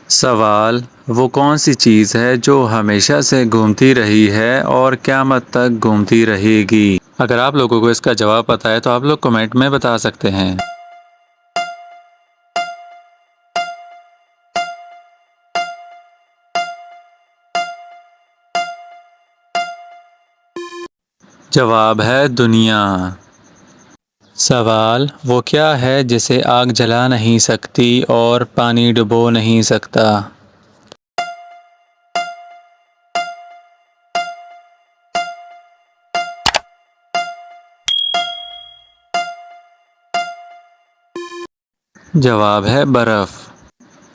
سوال: وہ کون سی چیز ہے جو ہمیشہ سے گھومتی رہی ہے اور قیامت تک گھومتی رہے گی؟ اگر آپ لوگوں کو اس کا جواب پتہ ہے تو آپ لوگ کمنٹ میں بتا سکتے ہیں۔ جواب ہے دنیا۔ سوال: وہ کیا ہے جسے آگ جلا نہیں سکتی اور پانی ڈبو نہیں سکتا؟ جواب ہے برف۔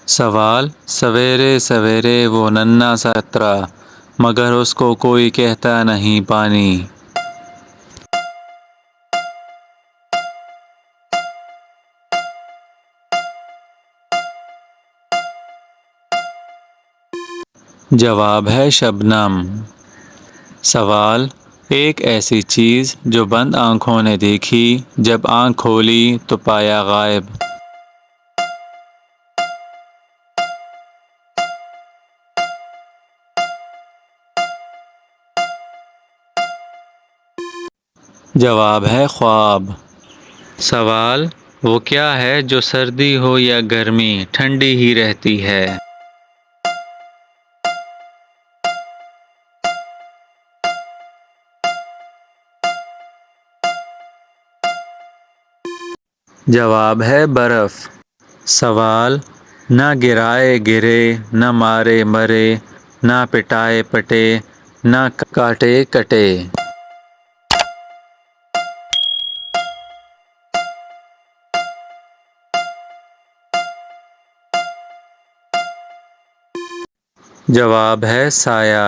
سوال: سویرے سویرے وہ ننھا سا قطرہ، مگر اس کو کوئی کہتا نہیں پانی۔ جواب ہے شبنم۔ سوال: ایک ایسی چیز جو بند آنکھوں نے دیکھی، جب آنکھ کھولی تو پایا غائب۔ جواب ہے خواب۔ سوال: وہ کیا ہے جو سردی ہو یا گرمی ٹھنڈی ہی رہتی ہے؟ جواب ہے برف۔ سوال: نہ گرائے گرے، نہ مارے مرے، نہ پٹائے پٹے، نہ کاٹے کٹے۔ جواب ہے سایہ۔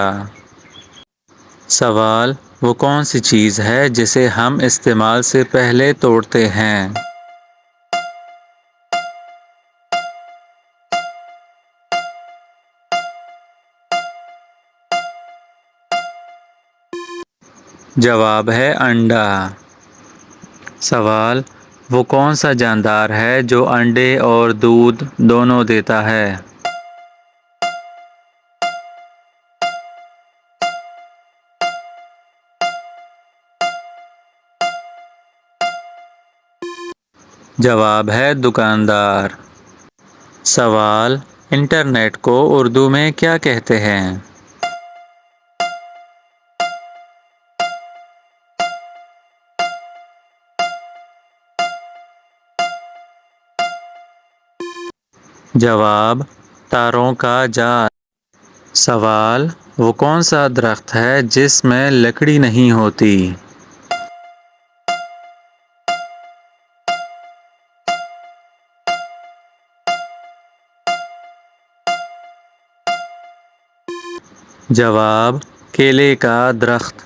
سوال: وہ کون سی چیز ہے جسے ہم استعمال سے پہلے توڑتے ہیں؟ جواب ہے انڈا۔ سوال: وہ کون سا جاندار ہے جو انڈے اور دودھ دونوں دیتا ہے؟ جواب ہے دکاندار۔ سوال: انٹرنیٹ کو اردو میں کیا کہتے ہیں؟ جواب: تاروں کا جال۔ سوال: وہ کون سا درخت ہے جس میں لکڑی نہیں ہوتی؟ جواب: کیلے کا درخت۔